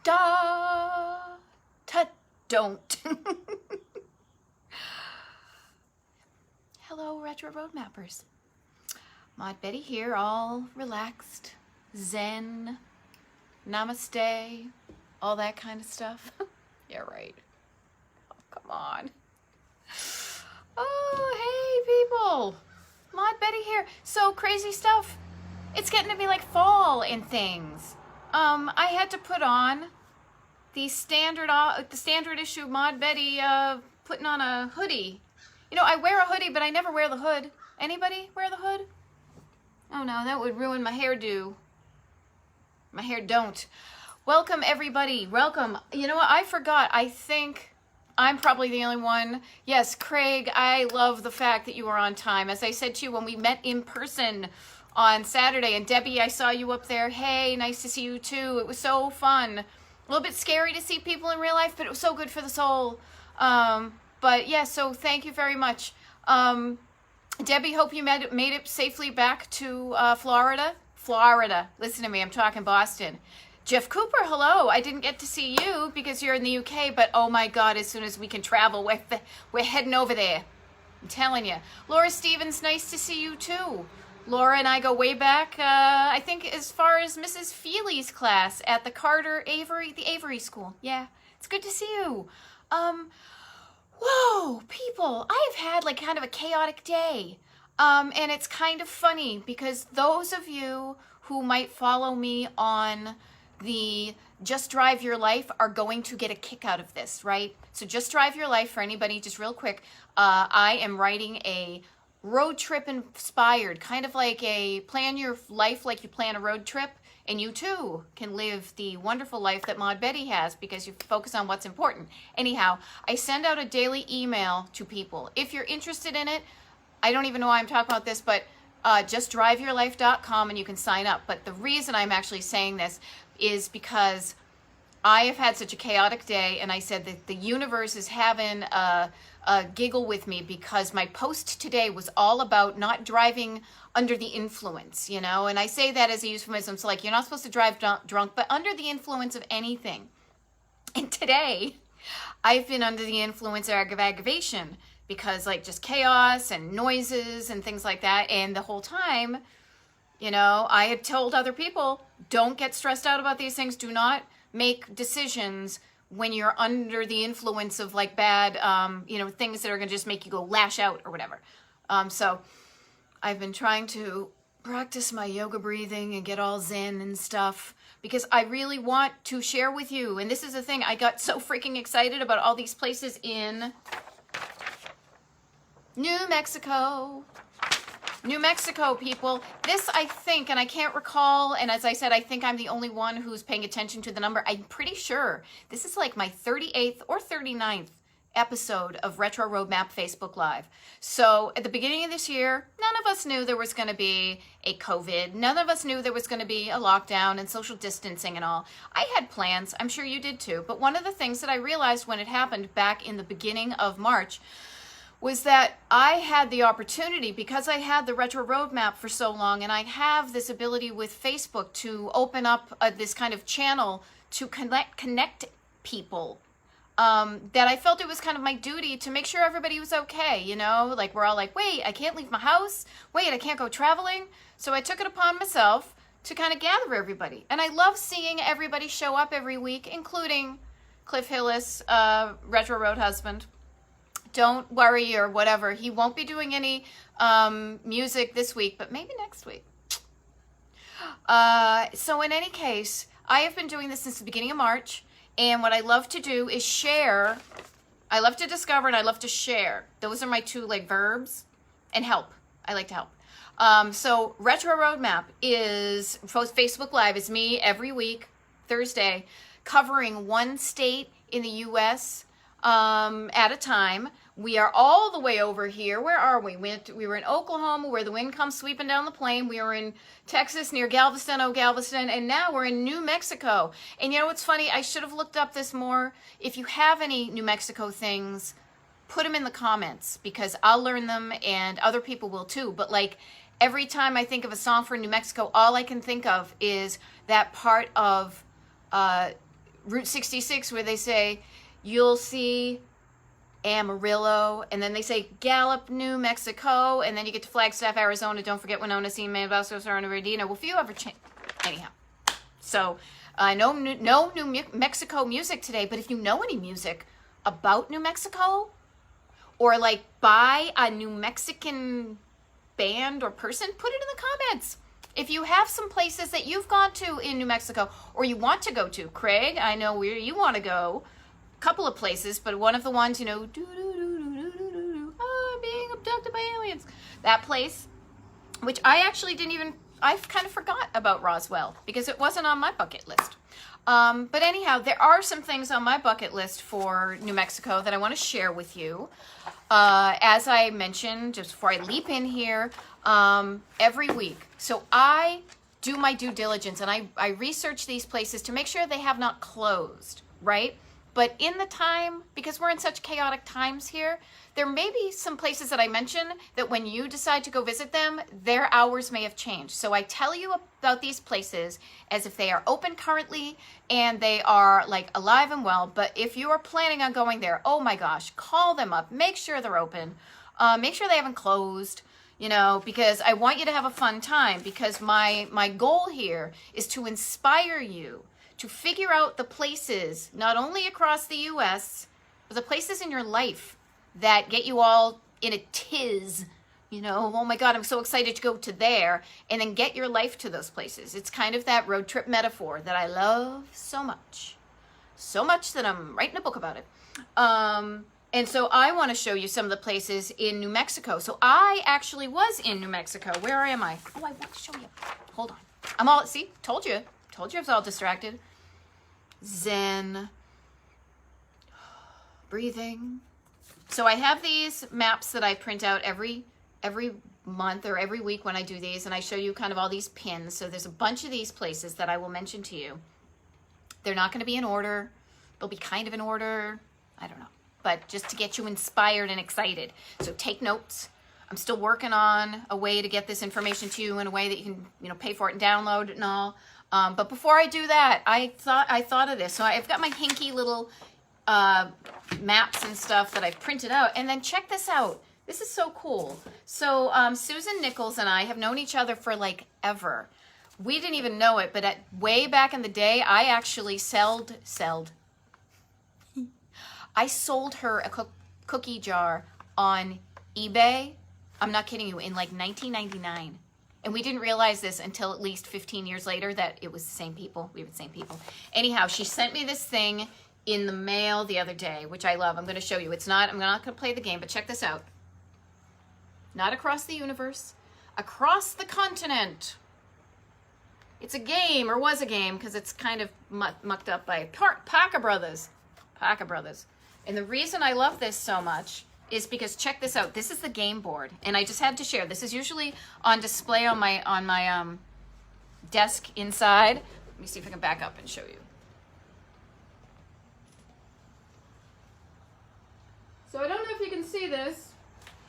Da ta don't. Hello, Retro Road Mappers. Mod Betty here, all relaxed, zen, namaste, all that kind of stuff. Yeah, right. Oh, come on. Oh, hey, people. Mod Betty here. So, crazy stuff. It's getting to be like fall and things. I had to put on the standard issue Mod Betty putting on a hoodie. You know, I wear a hoodie, but I never wear the hood. Anybody wear the hood? Oh no, that would ruin my hairdo. My hair don't. Welcome, everybody. Welcome. You know what? I forgot. I think I'm probably the only one. Yes, Craig, I love the fact that you are on time. As I said to you when we met in person on Saturday, and Debbie, I saw you up there. Hey, nice to see you too. It was so fun. A little bit scary to see people in real life, but it was so good for the soul. But yeah, so thank you very much. Debbie, hope you made it safely back to Florida. Florida. Listen to me, I'm talking Boston. Jeff Cooper, hello. I didn't get to see you because you're in the UK, but oh my God, as soon as we can travel, we're heading over there. I'm telling you. Laura Stevens, nice to see you too. Laura and I go way back, I think as far as Mrs. Feely's class at the the Avery School. Yeah, it's good to see you. Whoa, people, I've had like kind of a chaotic day. And it's kind of funny because those of you who might follow me on the Just Drive Your Life are going to get a kick out of this, right? So Just Drive Your Life, for anybody, just real quick, I am writing a road trip inspired, kind of like a plan your life like you plan a road trip, and you too can live the wonderful life that Mod Betty has because you focus on what's important. Anyhow, I send out a daily email to people. If you're interested in it, I don't even know why I'm talking about this, but justdriveyourlife.com and you can sign up. But the reason I'm actually saying this is because I have had such a chaotic day, and I said that the universe is having a giggle with me because my post today was all about not driving under the influence, you know, and I say that as a euphemism. It's like you're not supposed to drive drunk, but under the influence of anything. And today, I've been under the influence of aggravation because like just chaos and noises and things like that. And the whole time, you know, I had told other people, don't get stressed out about these things. Do not make decisions when you're under the influence of like bad, you know, things that are going to just make you go lash out or whatever. So I've been trying to practice my yoga breathing and get all zen and stuff because I really want to share with you. And this is the thing, I got so freaking excited about all these places in New Mexico. New Mexico, people. This, I think, and I can't recall, and as I said, I think I'm the only one who's paying attention to the number. I'm pretty sure this is like my 38th or 39th episode of Retro Roadmap Facebook Live. So at the beginning of this year, none of us knew there was going to be a COVID. None of us knew there was going to be a lockdown and social distancing and all. I had plans. I'm sure you did too. But one of the things that I realized when it happened back in the beginning of March was that I had the opportunity, because I had the Retro Roadmap for so long, and I have this ability with Facebook to open up this kind of channel to connect people, that I felt it was kind of my duty to make sure everybody was okay, you know? Like, we're all like, wait, I can't leave my house. Wait, I can't go traveling. So I took it upon myself to kind of gather everybody. And I love seeing everybody show up every week, including Cliff Hillis, Retro Road husband. Don't worry or whatever. He won't be doing any music this week, but maybe next week. So in any case, I have been doing this since the beginning of March. And what I love to do is share. I love to discover and I love to share. Those are my two like verbs. And help. I like to help. So Retro Roadmap is Facebook Live. It's me every week, Thursday, covering one state in the U.S. At a time. We are all the way over here. Where are we? We were in Oklahoma where the wind comes sweeping down the plain. We were in Texas near Galveston, Galveston, and now we're in New Mexico. And you know what's funny? I should have looked up this more. If you have any New Mexico things, put them in the comments because I'll learn them and other people will too. But like every time I think of a song for New Mexico, all I can think of is that part of Route 66 where they say, you'll see Amarillo, and then they say Gallup, New Mexico, and then you get to Flagstaff, Arizona. Don't forget Winona, St. Manabasco, Serrano, Radina. Well, if you ever change, anyhow. So, no New Mexico music today, but if you know any music about New Mexico, or like by a New Mexican band or person, put it in the comments. If you have some places that you've gone to in New Mexico, or you want to go to, Craig, I know where you want to go. Couple of places, but one of the ones, you know, I'm being abducted by aliens. That place, which I actually I kind of forgot about Roswell because it wasn't on my bucket list. But anyhow, there are some things on my bucket list for New Mexico that I want to share with you. As I mentioned, just before I leap in here, every week. So I do my due diligence and I research these places to make sure they have not closed, right? But in the time, because we're in such chaotic times here, there may be some places that I mention that when you decide to go visit them, their hours may have changed. So I tell you about these places as if they are open currently and they are like alive and well. But if you are planning on going there, oh my gosh, call them up. Make sure they're open. Make sure they haven't closed, you know, because I want you to have a fun time, because my goal here is to inspire you to figure out the places, not only across the U.S., but the places in your life that get you all in a tiz, you know, oh my God, I'm so excited to go to there, and then get your life to those places. It's kind of that road trip metaphor that I love so much that I'm writing a book about it. And so I want to show you some of the places in New Mexico. So I actually was in New Mexico. Where am I? Oh, I want to show you. Hold on. See, told you I was all distracted. Zen. Breathing. So I have these maps that I print out every month or every week when I do these, and I show you kind of all these pins. So there's a bunch of these places that I will mention to you. They're not going to be in order. They'll be kind of in order. I don't know. But just to get you inspired and excited. So take notes. I'm still working on a way to get this information to you in a way that you can, you know, pay for it and download it and all. But before I do that, I thought of this. So I've got my hinky little maps and stuff that I've printed out. And then check this out. This is so cool. So Susan Nichols and I have known each other for like ever. We didn't even know it, but way back in the day, I actually I sold her a cookie jar on eBay. I'm not kidding you, in like 1999. And we didn't realize this until at least 15 years later that it was the same people. We were the same people. Anyhow, she sent me this thing in the mail the other day, which I love. I'm going to show you. I'm not going to play the game, but check this out. Not across the universe, across the continent. It's a game, or was a game, because it's kind of mucked up by Paca Brothers. And the reason I love this so much is because check this out. This is the game board, and I just had to share. This is usually on display on my desk inside. Let me see if I can back up and show you. So I don't know if you can see this.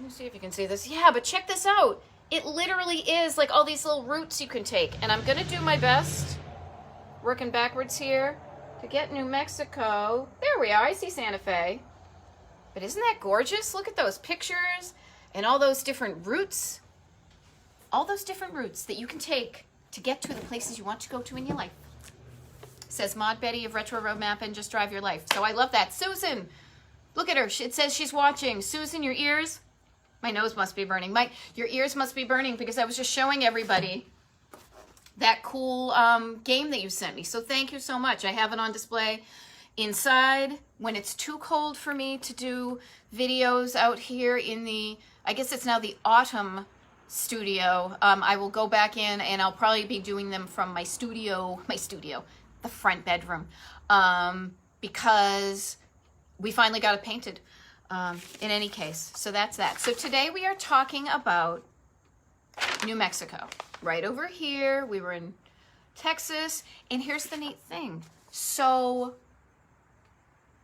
Let me see if you can see this. Yeah, but check this out. It literally is like all these little routes you can take, and I'm gonna do my best, working backwards here, to get New Mexico. There we are. I see Santa Fe. But isn't that gorgeous? Look at those pictures and all those different routes. All those different routes that you can take to get to the places you want to go to in your life. Says Maud Betty of Retro Road Map and Just Drive Your Life. So I love that. Susan, look at her. It says she's watching. Susan, your ears. My nose must be burning. Your ears must be burning because I was just showing everybody that cool game that you sent me. So thank you so much. I have it on display inside when it's too cold for me to do videos out here in the, I guess it's now the autumn studio. I will go back in and I'll probably be doing them from my studio, the front bedroom, because we finally got it painted. In any case, so that's that. So today we are talking about New Mexico. Right over here, we were in Texas, and here's the neat thing. So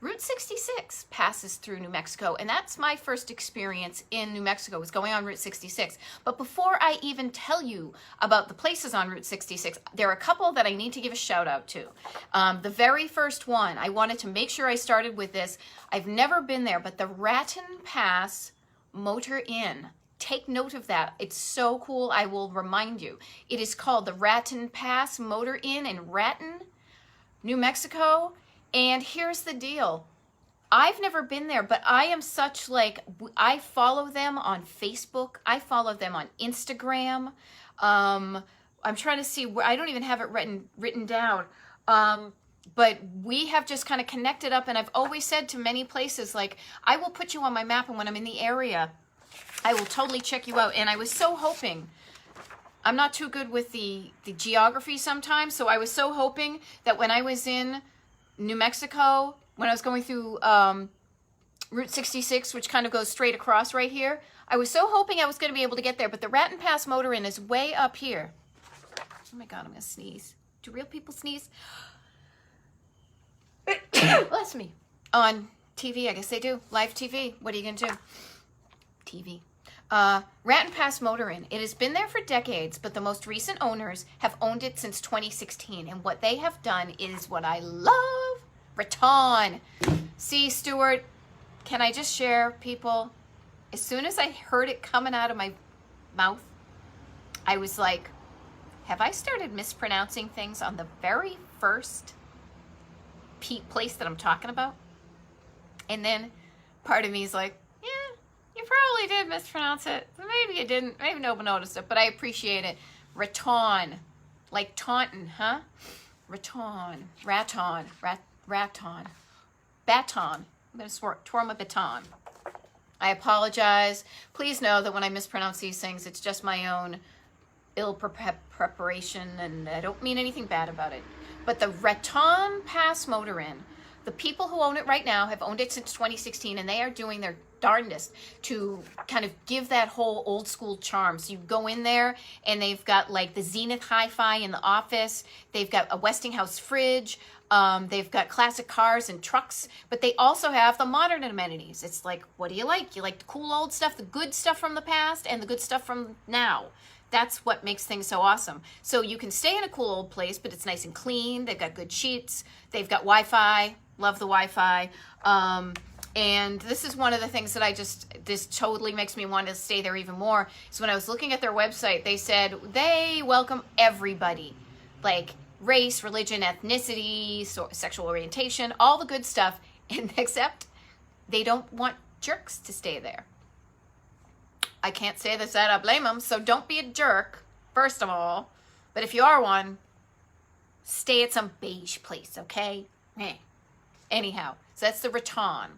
Route 66 passes through New Mexico, and that's my first experience in New Mexico, was going on Route 66. But before I even tell you about the places on Route 66, there are a couple that I need to give a shout out to. The very first one, I wanted to make sure I started with this. I've never been there, but the Rattan Pass Motor Inn. Take note of that. It's so cool. I will remind you. It is called the Rattan Pass Motor Inn in Rattan, New Mexico. And here's the deal. I've never been there, but I am such like, I follow them on Facebook. I follow them on Instagram. I'm trying to see where, I don't even have it written down. But we have just kind of connected up, and I've always said to many places, like, I will put you on my map, and when I'm in the area, I will totally check you out. And I was so hoping, I'm not too good with the geography sometimes, so I was so hoping that when I was in New Mexico, when I was going through Route 66, which kind of goes straight across right here, I was so hoping I was going to be able to get there, but the Rattan Pass Motor Inn is way up here. Oh my God, I'm going to sneeze. Do real people sneeze? Bless me. On TV, I guess they do. Live TV. What are you going to do? TV. Rattan Pass Motor Inn. It has been there for decades, but the most recent owners have owned it since 2016. And what they have done is what I love. Rattan. See, Stuart, can I just share, people? As soon as I heard it coming out of my mouth, I was like, have I started mispronouncing things on the very first place that I'm talking about? And then part of me is like, you probably did mispronounce it. Maybe you didn't. Maybe nobody noticed it, but I appreciate it. Rattan. Like taunting, huh? Rattan. Rattan. Rattan. Baton. I'm going to twirl my baton. I apologize. Please know that when I mispronounce these things, it's just my own ill preparation, and I don't mean anything bad about it. But the Rattan Pass Motor Inn, the people who own it right now have owned it since 2016, and they are doing their darndest to kind of give that whole old school charm. So you go in there, and they've got like the Zenith Hi-Fi in the office. They've got a Westinghouse fridge. They've got classic cars and trucks, but they also have the modern amenities. It's like, what do you like? You like the cool old stuff, the good stuff from the past, and the good stuff from now. That's what makes things so awesome. So you can stay in a cool old place, but it's nice and clean. They've got good sheets. They've got Wi-Fi. Love the Wi-Fi. And this is one of the things that this totally makes me want to stay there even more. So when I was looking at their website, they said they welcome everybody, like race, religion, ethnicity, sexual orientation, all the good stuff, and except they don't want jerks to stay there. I can't say this, I don't blame them, so don't be a jerk, first of all. But if you are one, stay at some beige place, okay? Anyhow, so that's the Rattan.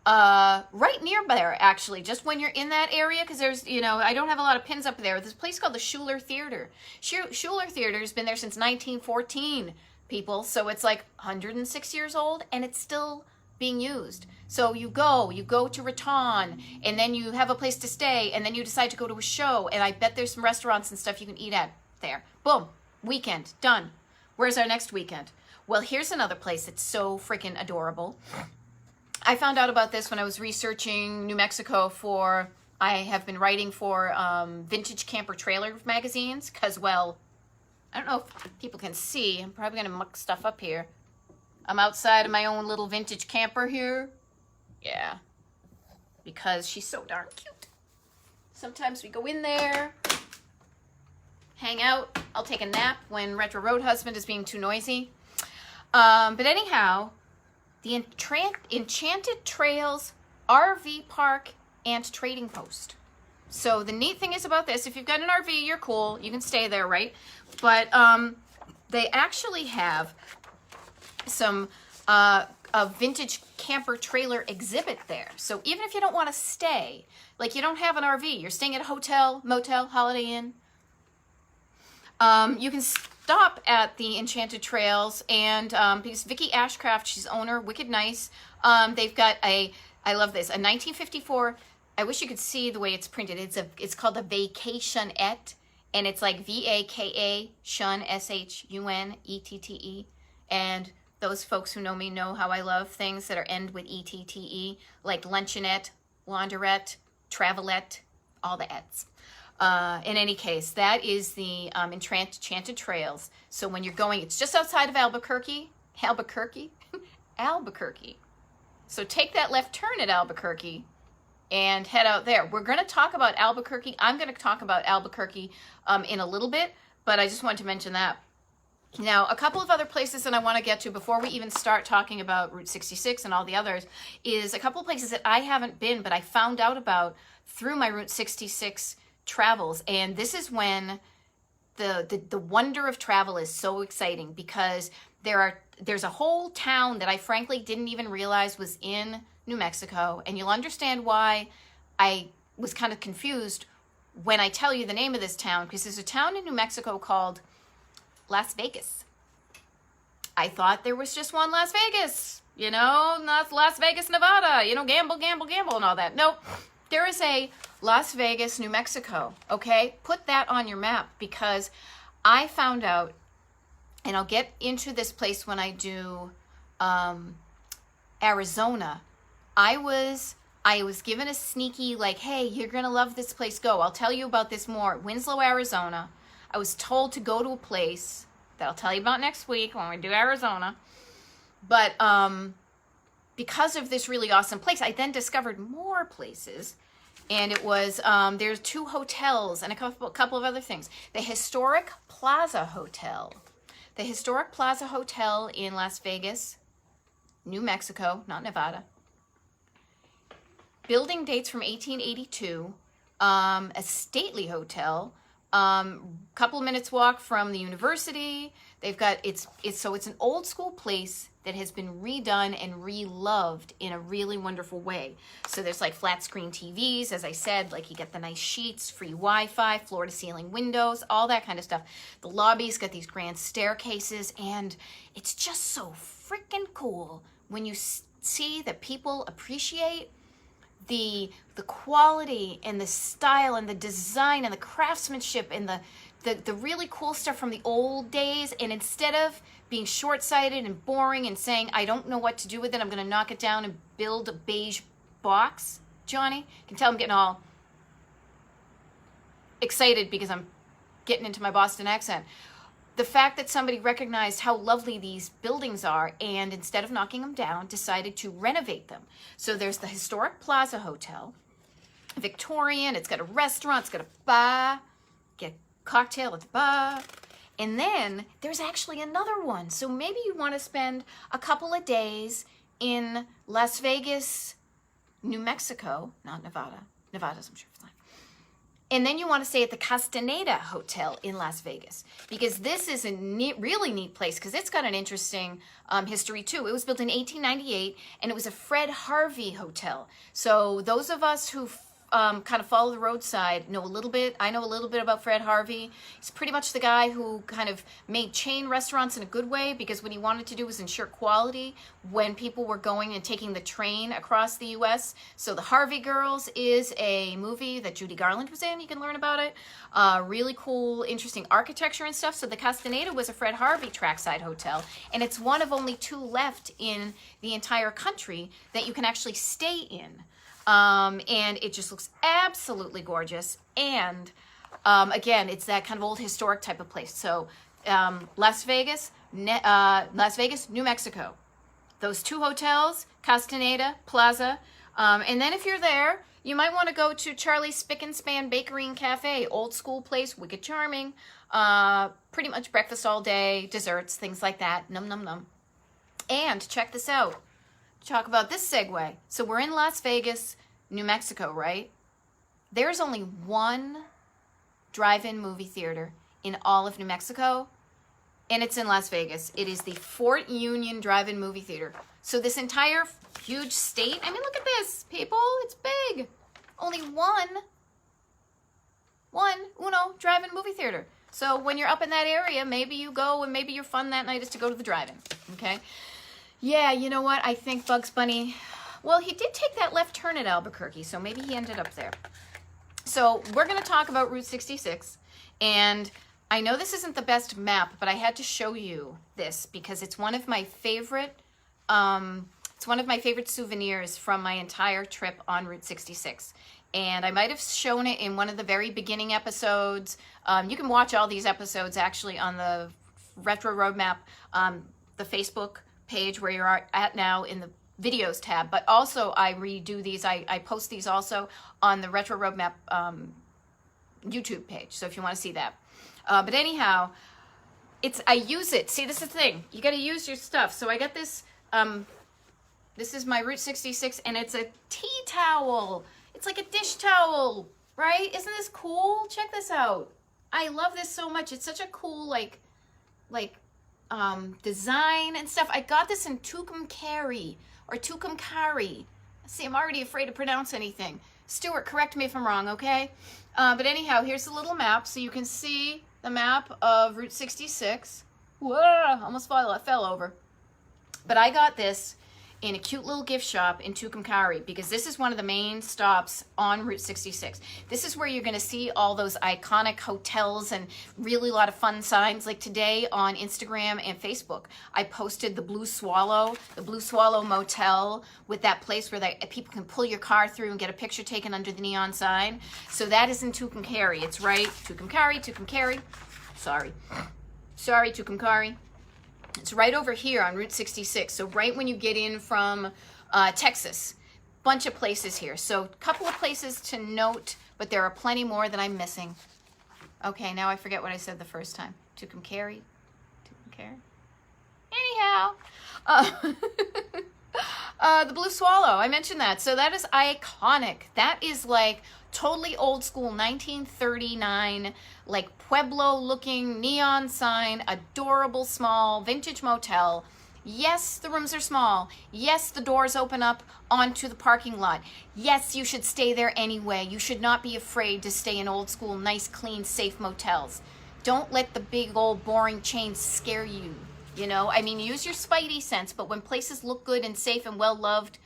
Right near there, actually, just when you're in that area, because there's, I don't have a lot of pins up there. There's a place called the Schuler Theater. Schuler Theater has been there since 1914, people. So it's like 106 years old, and it's still being used. So you go to Rattan, and then you have a place to stay, and then you decide to go to a show, and I bet there's some restaurants and stuff you can eat at there. Boom, weekend, done. Where's our next weekend? Well, here's another place that's so freaking adorable. I found out about this when I was researching New Mexico I have been writing for vintage camper trailer magazines, because, well, I don't know if people can see. I'm probably going to muck stuff up here. I'm outside of my own little vintage camper here. Yeah, because she's so darn cute. Sometimes we go in there, hang out. I'll take a nap when Retro Road Husband is being too noisy. But anyhow, the Enchanted Trails RV Park and Trading Post. So the neat thing is about this, if you've got an RV, you're cool. You can stay there, right? But they actually have some a vintage camper trailer exhibit there. So even if you don't want to stay, like you don't have an RV, you're staying at a hotel, motel, Holiday Inn, you can stop at the Enchanted Trails, and because Vicki Ashcraft, she's owner, wicked nice. They've got I love this, a 1954, I wish you could see the way it's printed. It's called a Vacationette, and it's like VAKA Shun SHUNETTE, and Those folks who know me know how I love things that are end with E-T-T-E, like luncheonette, laundrette, travelette, all the ets. In any case, that is the Enchanted Trails. So when you're going, it's just outside of Albuquerque. Albuquerque. So take that left turn at Albuquerque and head out there. We're going to talk about Albuquerque. I'm going to talk about Albuquerque in a little bit, but I just wanted to mention that. Now, a couple of other places that I want to get to before we even start talking about Route 66 and all the others is a couple of places that I haven't been, but I found out about through my Route 66 travels. And this is when the wonder of travel is so exciting, because there's a whole town that I frankly didn't even realize was in New Mexico. And you'll understand why I was kind of confused when I tell you the name of this town, because there's a town in New Mexico called Las Vegas. I thought there was just one Las Vegas, not Las Vegas, Nevada, gamble, gamble, gamble and all that. Nope. There is a Las Vegas, New Mexico, okay? Put that on your map, because I found out, and I'll get into this place when I do Arizona. I was given a sneaky, like, hey, you're going to love this place, go. I'll tell you about this more. Winslow, Arizona. I was told to go to a place that I'll tell you about next week when we do Arizona. But because of this really awesome place, I then discovered more places. And it was, there's 2 hotels and a couple of other things. The Historic Plaza Hotel. The Historic Plaza Hotel in Las Vegas, New Mexico, not Nevada. Building dates from 1882. A stately hotel. Couple of minutes walk from the university. They've got it's an old school place that has been redone and reloved in a really wonderful way. So there's like flat screen TVs, as I said, like you get the nice sheets, free Wi-Fi, floor to ceiling windows, all that kind of stuff. The lobby's got these grand staircases, and it's just so freaking cool when you see that people appreciate the quality and the style and the design and the craftsmanship and the really cool stuff from the old days. And instead of being short-sighted and boring and saying, I don't know what to do with it, I'm going to knock it down and build a beige box, Johnny, you can tell I'm getting all excited because I'm getting into my Boston accent. The fact that somebody recognized how lovely these buildings are, and instead of knocking them down, decided to renovate them. So there's the Historic Plaza Hotel, Victorian. It's got a restaurant. It's got a bar. Get a cocktail at the bar. And then there's actually another one. So maybe you want to spend a couple of days in Las Vegas, New Mexico, not Nevada. Nevada's, I'm sure, fine. And then you want to stay at the Castaneda Hotel in Las Vegas, because this is a really neat place, because it's got an interesting history too. It was built in 1898, and it was a Fred Harvey hotel. So those of us who kind of follow the roadside know a little bit. I know a little bit about Fred Harvey. He's pretty much the guy who kind of made chain restaurants in a good way, because what he wanted to do was ensure quality when people were going and taking the train across the U.S. So The Harvey Girls is a movie that Judy Garland was in. You can learn about it. Really cool, interesting architecture and stuff. So the Castaneda was a Fred Harvey trackside hotel, and it's one of only 2 left in the entire country that you can actually stay in. And it just looks absolutely gorgeous. And again, it's that kind of old historic type of place. So Las Vegas, New Mexico. Those 2 hotels, Castaneda, Plaza. And then if you're there, you might want to go to Charlie's Spick and Span Bakery and Cafe. Old school place, wicked charming. Pretty much breakfast all day, desserts, things like that. Num, num, num. And check this out. Talk about this segue. So we're in Las Vegas, New Mexico, right? There's only one drive-in movie theater in all of New Mexico, and it's in Las Vegas. It is the Fort Union Drive-In Movie Theater. So this entire huge state, I mean, look at this, people. It's big. Only uno drive-in movie theater. So when you're up in that area, maybe you go, and maybe your fun that night is to go to the drive-in, okay? Yeah, you know what? I think Bugs Bunny, well, he did take that left turn at Albuquerque, so maybe he ended up there. So we're going to talk about Route 66, and I know this isn't the best map, but I had to show you this because it's one of my favorite, souvenirs from my entire trip on Route 66. And I might have shown it in one of the very beginning episodes. You can watch all these episodes actually on the Retro Roadmap, the Facebook page where you're at now in the videos tab. But also I redo these. I post these also on the Retro Roadmap YouTube page. So if you want to see that. But anyhow, I use it. See, this is the thing. You got to use your stuff. So I got this. This is my Route 66, and it's a tea towel. It's like a dish towel, right? Isn't this cool? Check this out. I love this so much. It's such a cool, like design and stuff. I got this in Tucumcari or Tucumcari. See, I'm already afraid to pronounce anything. Stuart, correct me if I'm wrong, okay? But anyhow, here's the little map, so you can see the map of Route 66. Whoa, almost fell over. But I got this in a cute little gift shop in Tucumcari because this is one of the main stops on Route 66. This is where you're going to see all those iconic hotels and really a lot of fun signs. Like today on Instagram and Facebook, I posted the Blue Swallow Motel with that place where people can pull your car through and get a picture taken under the neon sign. So that is in Tucumcari. It's right, Tucumcari. Sorry, Tucumcari. It's right over here on Route 66. So right when you get in from Texas, bunch of places here. So a couple of places to note, but there are plenty more that I'm missing. Okay, now I forget what I said the first time. Tucumcari. Anyhow, the Blue Swallow, I mentioned that. So that is iconic. That is like totally old school 1939, like Pueblo looking neon sign, adorable small vintage motel. Yes, the rooms are small. Yes, the doors open up onto the parking lot. Yes, you should stay there anyway. You should not be afraid to stay in old school, nice, clean, safe motels. Don't let the big old boring chains scare you. You know, I mean, use your spidey sense, but when places look good and safe and well loved,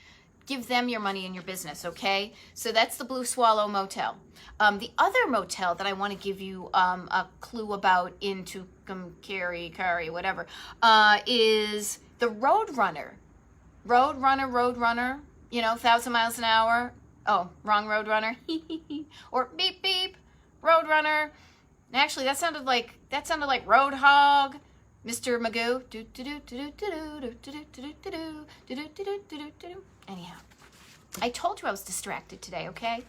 give them your money and your business, okay? So that's the Blue Swallow Motel. The other motel that I want to give you a clue about in Tucumcari, whatever, is the Roadrunner. Roadrunner, you know, 1,000 miles an hour. Oh, wrong Roadrunner. Or beep, beep, Roadrunner. Actually, that sounded like Roadhog. Mr. Magoo. Anyhow, I told you I was distracted today, okay?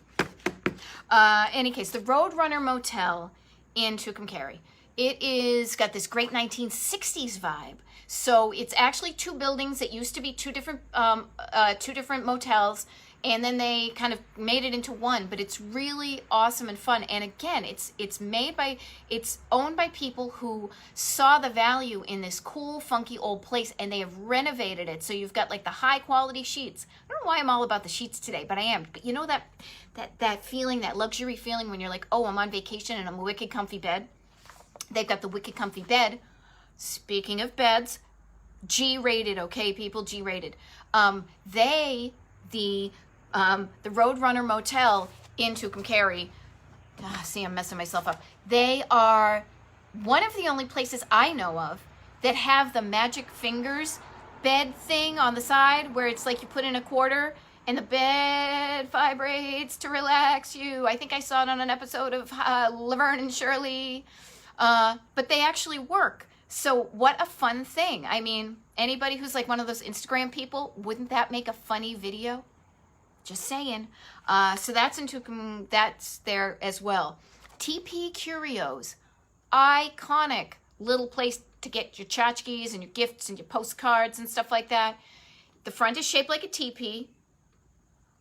Any case, the Roadrunner Motel in Tucumcari. It is got this great 1960s vibe. So it's actually two buildings that used to be two different motels, and then they kind of made it into one. But it's really awesome and fun. And again, it's owned by people who saw the value in this cool, funky old place, and they have renovated it. So you've got like the high quality sheets. I don't know why I'm all about the sheets today, but I am. But you know that feeling, that luxury feeling when you're like, oh, I'm on vacation and I'm a wicked comfy bed. They've got the wicked comfy bed. Speaking of beds, G-rated, okay, people, G-rated. The Roadrunner Motel in Tucumcari, see, I'm messing myself up. They are one of the only places I know of that have the magic fingers bed thing on the side where it's like you put in a quarter and the bed vibrates to relax you. I think I saw it on an episode of Laverne and Shirley, but they actually work. So what a fun thing. I mean, anybody who's like one of those Instagram people, wouldn't that make a funny video? Just saying. So that's that's there as well. TP Curios, iconic little place to get your tchotchkes and your gifts and your postcards and stuff like that. The front is shaped like a teepee.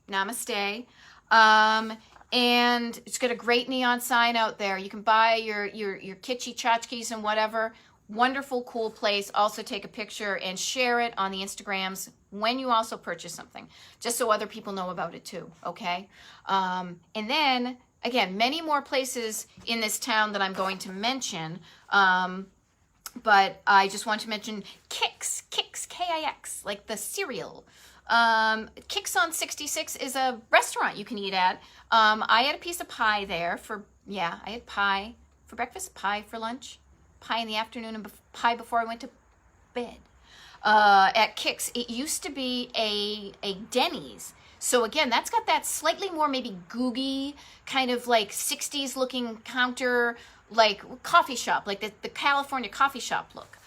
Namaste. And it's got a great neon sign out there. You can buy your kitschy tchotchkes and whatever. Wonderful, cool place. Also take a picture and share it on the Instagrams when you also purchase something, just so other people know about it too, okay? And then, again, many more places in this town that I'm going to mention, but I just want to mention Kix, K-I-X, like the cereal. Kix on 66 is a restaurant you can eat at. I had a piece of pie there I had pie for breakfast, pie for lunch, pie in the afternoon, and pie before I went to bed. At Kix, it used to be a Denny's. So again, that's got that slightly more maybe googie, kind of like 60s looking counter, like coffee shop, like the California coffee shop look,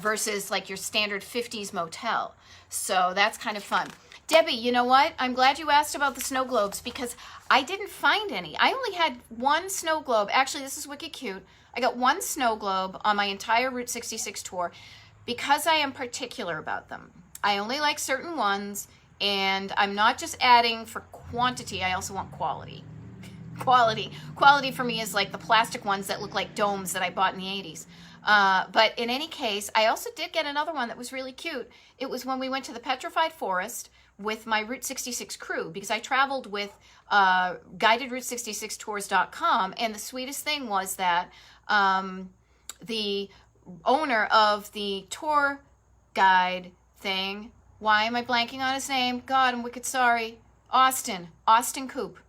versus like your standard 50s motel. So that's kind of fun. Debbie, you know what? I'm glad you asked about the snow globes because I didn't find any. I only had one snow globe. Actually, this is wicked cute. I got one snow globe on my entire Route 66 tour because I am particular about them. I only like certain ones, and I'm not just adding for quantity. I also want quality. Quality for me is like the plastic ones that look like domes that I bought in the 80s. But in any case, I also did get another one that was really cute. It was when we went to the Petrified Forest with my Route 66 crew, because I traveled with guidedroute66tours.com, and the sweetest thing was that the owner of the tour guide thing, why am I blanking on his name? God, I'm wicked sorry. Austin Coop.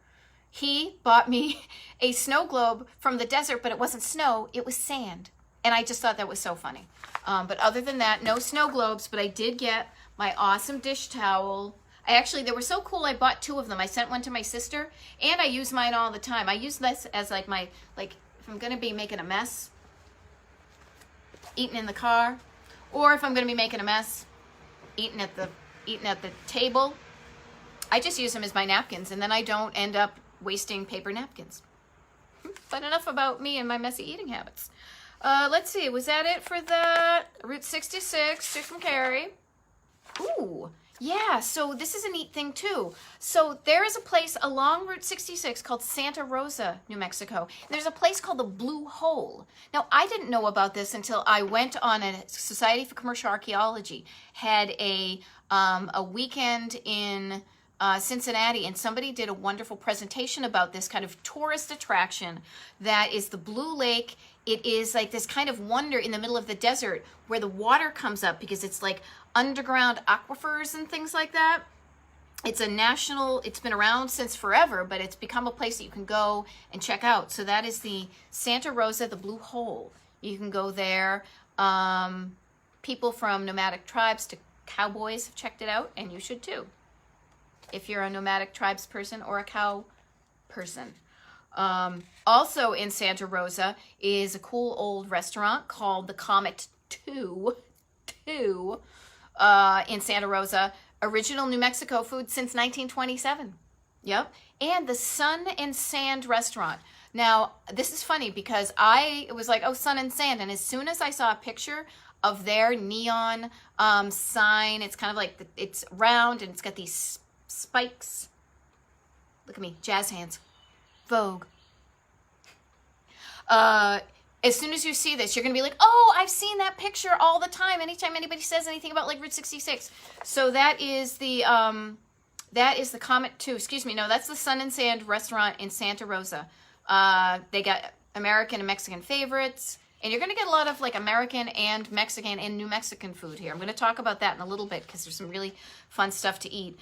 He bought me a snow globe from the desert, but it wasn't snow, it was sand. And I just thought that was so funny. But other than that, no snow globes, but I did get my awesome dish towel. They were so cool, I bought 2 of them. I sent one to my sister, and I use mine all the time. I use this as like my, like if I'm gonna be making a mess, eating in the car, or if I'm gonna be making a mess, eating at the table, I just use them as my napkins, and then I don't end up wasting paper napkins. But enough about me and my messy eating habits. Let's see, was that it for the Route 66, Chick from Carrie? Ooh, yeah, so this is a neat thing too. So there is a place along Route 66 called Santa Rosa, New Mexico. There's a place called the Blue Hole. Now, I didn't know about this until I went on a Society for Commercial Archaeology, had a weekend in Cincinnati, and somebody did a wonderful presentation about this kind of tourist attraction that is the Blue Lake. It is like this kind of wonder in the middle of the desert where the water comes up because it's like underground aquifers and things like that. It's been around since forever, but it's become a place that you can go and check out. So that is the Santa Rosa, the Blue Hole. You can go there. People from nomadic tribes to cowboys have checked it out, and you should too, if you're a nomadic tribes person or a cow person. Also in Santa Rosa is a cool old restaurant called the Comet 2 in Santa Rosa. Original New Mexico food since 1927. Yep. And the Sun and Sand restaurant. Now, this is funny because it was like, oh, Sun and Sand. And as soon as I saw a picture of their neon sign, it's kind of like, it's round and it's got these spikes. Look at me, jazz hands. Vogue. As soon as you see this, you're gonna be like, oh, I've seen that picture all the time. Anytime anybody says anything about like Route 66. So that is the Comet 2. Excuse me, no, that's the Sun and Sand restaurant in Santa Rosa. They got American and Mexican favorites, and you're gonna get a lot of like American and Mexican and New Mexican food here. I'm gonna talk about that in a little bit because there's some really fun stuff to eat.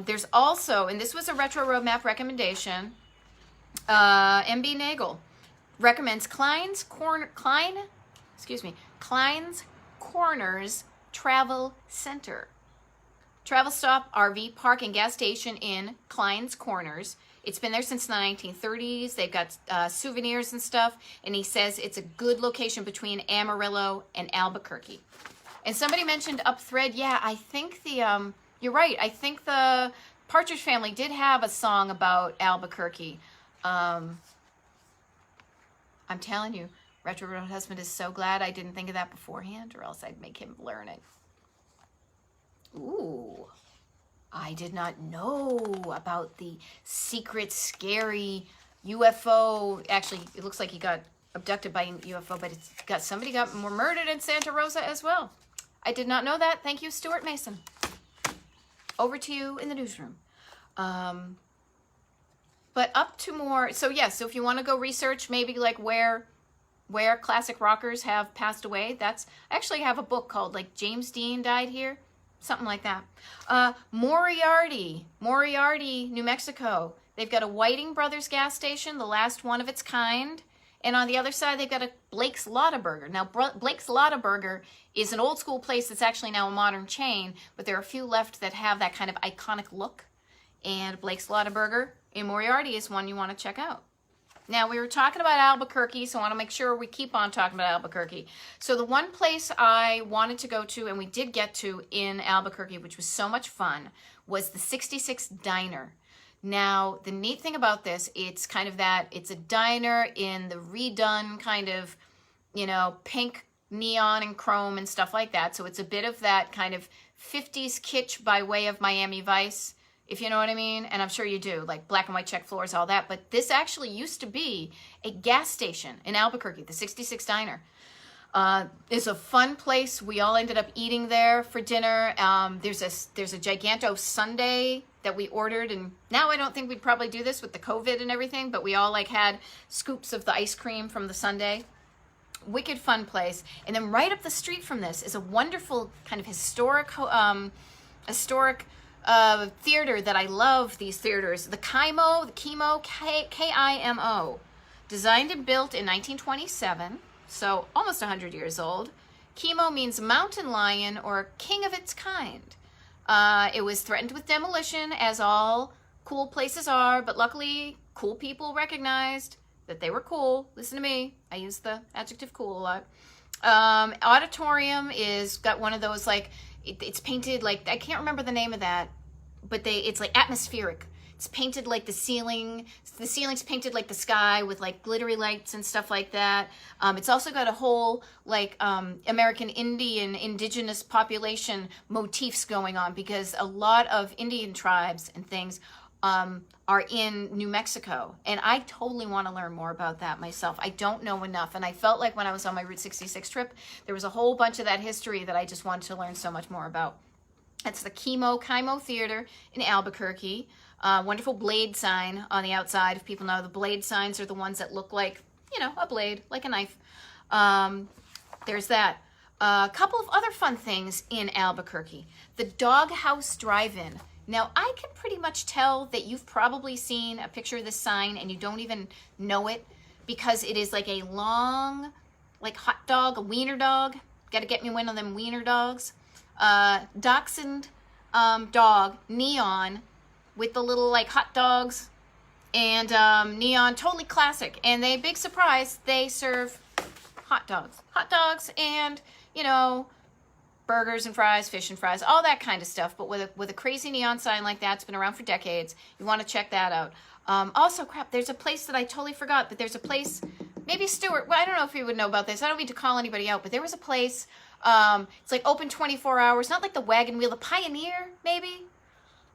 There's also, and this was a retro roadmap recommendation, MB Nagel recommends Klein's Corners Travel Center. Travel stop, RV park, and gas station in Klein's Corners. It's been there since the 1930s. They've got souvenirs and stuff, and he says it's a good location between Amarillo and Albuquerque. And somebody mentioned Upthread. Yeah, I think you're right. I think the Partridge Family did have a song about Albuquerque. I'm telling you, Retro Road Husband is so glad I didn't think of that beforehand, or else I'd make him learn it. Ooh, I did not know about the secret, scary UFO. Actually, it looks like he got abducted by a UFO, but somebody got murdered in Santa Rosa as well. I did not know that. Thank you, Stuart Mason. Over to you in the newsroom. But up to more, so yes, so if you want to go research maybe like where classic rockers have passed away, I actually have a book called like James Dean Died Here, something like that. Moriarty, New Mexico. They've got a Whiting Brothers gas station, the last one of its kind, And on the other side, they've got a Blake's Lotta Burger. Now, Blake's Lotta Burger is an old school place that's actually now a modern chain, but there are a few left that have that kind of iconic look. And Blake's Lotta Burger in Moriarty is one you want to check out. Now, we were talking about Albuquerque, so I want to make sure we keep on talking about Albuquerque. So the one place I wanted to go to, and we did get to in Albuquerque, which was so much fun, was the 66 Diner. Now, the neat thing about this, it's kind of that, it's a diner in the redone kind of, you know, pink neon and chrome and stuff like that. So it's a bit of that kind of 50s kitsch by way of Miami Vice, if you know what I mean. And I'm sure you do, like black and white check floors, all that. But this actually used to be a gas station in Albuquerque, the 66 Diner. It's a fun place. We all ended up eating there for dinner. There's a giganto sundae that we ordered, and now I don't think we'd probably do this with the COVID and everything, but we all like had scoops of the ice cream from the sundae. Wicked fun place. And then right up the street from this is a wonderful kind of historic theater that I love. These theaters, the Kimo, K-I-M-O, designed and built in 1927. So almost 100 years old. Kimo means mountain lion or king of its kind. It was threatened with demolition, as all cool places are, but luckily cool people recognized that they were cool. Listen to me. I use the adjective cool a lot. Auditorium is got one of those, like, it's painted like, I can't remember the name of that, but it's like atmospheric. It's painted like the ceiling. The ceiling's painted like the sky with like glittery lights and stuff like that. It's also got a whole like American Indian indigenous population motifs going on, because a lot of Indian tribes and things are in New Mexico. And I totally want to learn more about that myself. I don't know enough. And I felt like when I was on my Route 66 trip, there was a whole bunch of that history that I just wanted to learn so much more about. It's the Kimo Theater in Albuquerque. Wonderful blade sign on the outside. If people know, the blade signs are the ones that look like, you know, a blade, like a knife. There's that. A couple of other fun things in Albuquerque. The Doghouse Drive-In. Now, I can pretty much tell that you've probably seen a picture of this sign and you don't even know it, because it is like a long, like hot dog, a wiener dog. Got to get me one of them wiener dogs. Dachshund dog, neon, with the little like hot dogs and neon, totally classic. And they, big surprise, they serve hot dogs and, you know, burgers and fries, fish and fries, all that kind of stuff. But with a crazy neon sign like that, it's been around for decades. You want to check that out. Also, crap, there's a place that I totally forgot, but there's a place, maybe Stuart, well, I don't know if you would know about this. I don't mean to call anybody out, but there was a place, it's like open 24 hours, not like the Wagon Wheel, the Pioneer, maybe?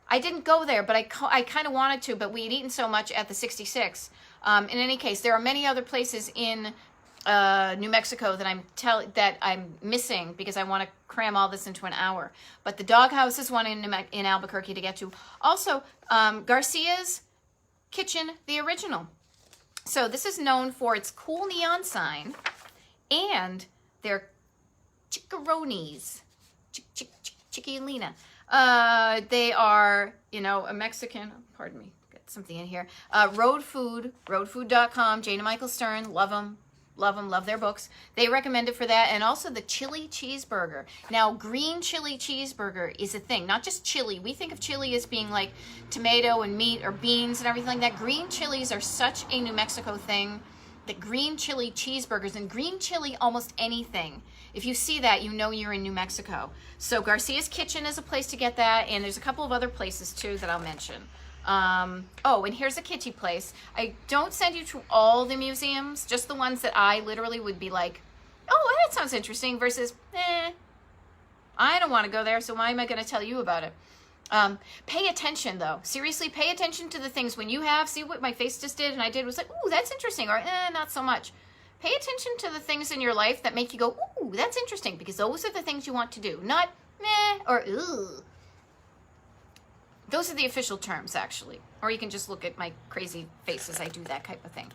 I didn't go there, but I kind of wanted to, but we had eaten so much at the 66. In any case, there are many other places in New Mexico that I'm missing because I want to cram all this into an hour. But the Doghouse is one in Albuquerque to get to. Also, Garcias Kitchen, the original. So this is known for its cool neon sign and their chickaroonies. Chiquilina. They are, you know, a Mexican, pardon me, got something in here. Road Food, roadfood.com, Jane and Michael Stern, love them, love their books. They recommend it for that. And also the chili cheeseburger. Now, green chili cheeseburger is a thing, not just chili. We think of chili as being like tomato and meat or beans and everything like that. Green chilies are such a New Mexico thing. The green chili cheeseburgers and green chili almost anything. If you see that, you know you're in New Mexico. So Garcias Kitchen is a place to get that, and there's a couple of other places too that I'll mention. Oh, and here's a kitty place. I don't send you to all the museums, just the ones that I literally would be like, oh, that sounds interesting, versus, I don't want to go there, so why am I going to tell you about it? Pay attention though. Seriously, pay attention to the things when you have, see what my face just did and I did was like, ooh, that's interesting, or not so much. Pay attention to the things in your life that make you go, ooh, that's interesting, because those are the things you want to do, not meh or ooh. Those are the official terms, actually. Or you can just look at my crazy face as I do that type of thing.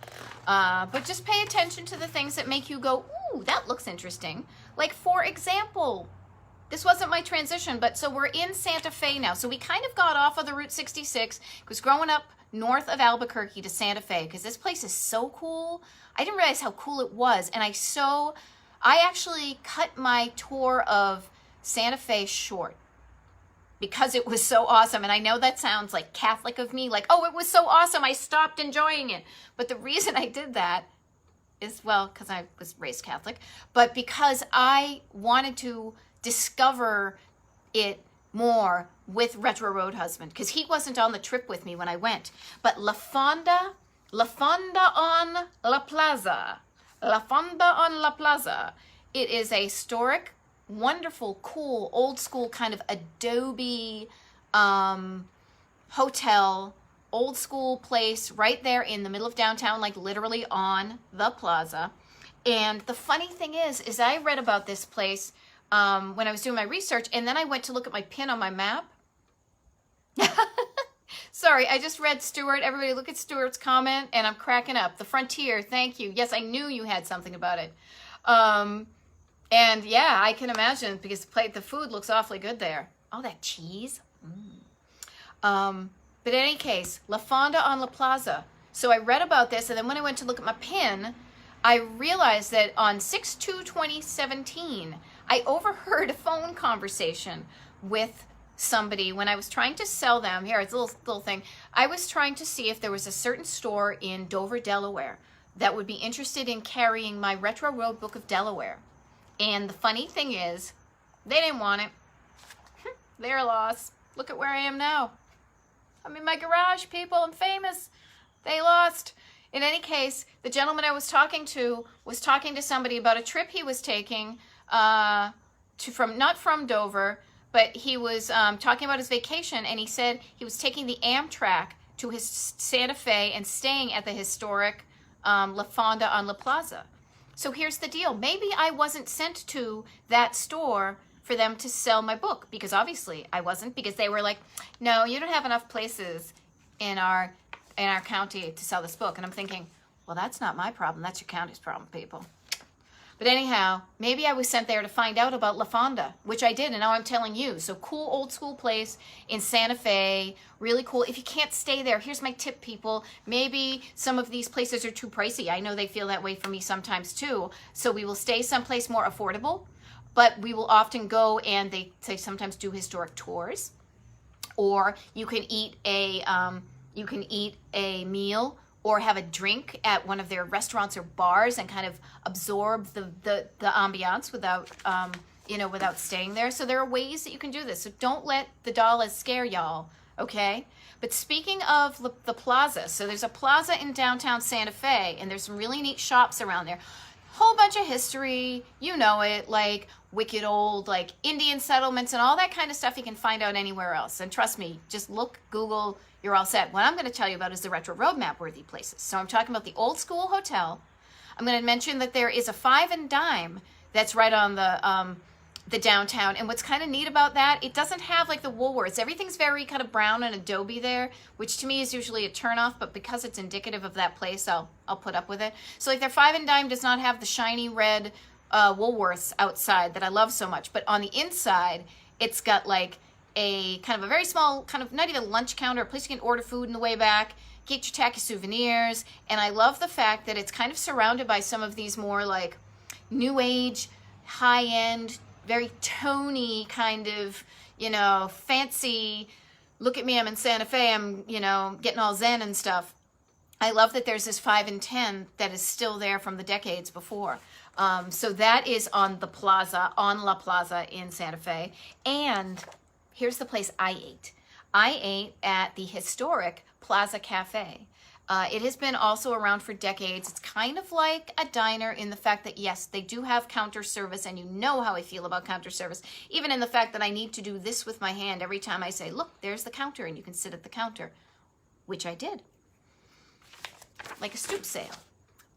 But just pay attention to the things that make you go, ooh, that looks interesting. Like, for example, this wasn't my transition, but so we're in Santa Fe now. So we kind of got off of the Route 66 because growing up north of Albuquerque to Santa Fe, because this place is so cool. I didn't realize how cool it was. And I actually cut my tour of Santa Fe short because it was so awesome. And I know that sounds like Catholic of me, like, oh, it was so awesome, I stopped enjoying it. But the reason I did that is, well, because I was raised Catholic, but because I wanted to discover it more with Retro Road Husband, because he wasn't on the trip with me when I went. But La Fonda on La Plaza, La Fonda on La Plaza. It is a historic, wonderful, cool, old school kind of adobe hotel, old school place right there in the middle of downtown, like literally on the plaza. And the funny thing is I read about this place when I was doing my research, and then I went to look at my pin on my map. Sorry, I just read Stuart. Everybody look at Stuart's comment, and I'm cracking up. The Frontier, thank you. Yes, I knew you had something about it. And yeah, I can imagine, because the food looks awfully good there. Oh, that cheese. But in any case, La Fonda on La Plaza. So I read about this, and then when I went to look at my pin, I realized that on 6/2/2017, I overheard a phone conversation with somebody when I was trying to sell them. Here, it's a little thing. I was trying to see if there was a certain store in Dover, Delaware, that would be interested in carrying my Retro Road Book of Delaware. And the funny thing is, they didn't want it. Their loss. Look at where I am now. I'm in my garage, people. I'm famous. They lost. In any case, the gentleman I was talking to somebody about a trip he was taking not from Dover, but he was talking about his vacation, and he said he was taking the Amtrak to his Santa Fe and staying at the historic La Fonda on La Plaza. So here's the deal. Maybe I wasn't sent to that store for them to sell my book, because obviously I wasn't, because they were like, no, you don't have enough places in our county to sell this book. And I'm thinking, well, that's not my problem. That's your county's problem, people. But anyhow, maybe I was sent there to find out about La Fonda, which I did, and now I'm telling you. So cool old school place in Santa Fe, really cool. If you can't stay there, here's my tip, people. Maybe some of these places are too pricey. I know they feel that way for me sometimes too. So we will stay someplace more affordable, but we will often go, and they sometimes do historic tours, or you can eat a meal or have a drink at one of their restaurants or bars and kind of absorb the ambiance without staying there. So there are ways that you can do this. So don't let the dollars scare y'all, okay? But speaking of the plaza, so there's a plaza in downtown Santa Fe, and there's some really neat shops around there. Whole bunch of history, you know it, like wicked old, like Indian settlements and all that kind of stuff you can find out anywhere else. And trust me, just look, Google, you're all set. What I'm going to tell you about is the retro road map worthy places. So I'm talking about the old school hotel. I'm going to mention that there is a Five and Dime that's right on the downtown. And what's kind of neat about that, it doesn't have like the Woolworths. Everything's very kind of brown and adobe there, which to me is usually a turnoff, but because it's indicative of that place, I'll put up with it. So like their Five and Dime does not have the shiny red Woolworths outside that I love so much, but on the inside, it's got like a kind of a very small, kind of not even lunch counter, a place you can order food on the way back, get your tacky souvenirs, and I love the fact that it's kind of surrounded by some of these more like new age, high-end, very Tony kind of, fancy, look at me, I'm in Santa Fe, I'm, getting all zen and stuff. I love that there's this 5 and 10 that is still there from the decades before. So that is on the plaza, on La Plaza in Santa Fe. And here's the place I ate. I ate at the historic Plaza Cafe. It has been also around for decades. It's kind of like a diner in the fact that, yes, they do have counter service, and you know how I feel about counter service, even in the fact that I need to do this with my hand every time I say, look, there's the counter, and you can sit at the counter, which I did, like a stoop sale.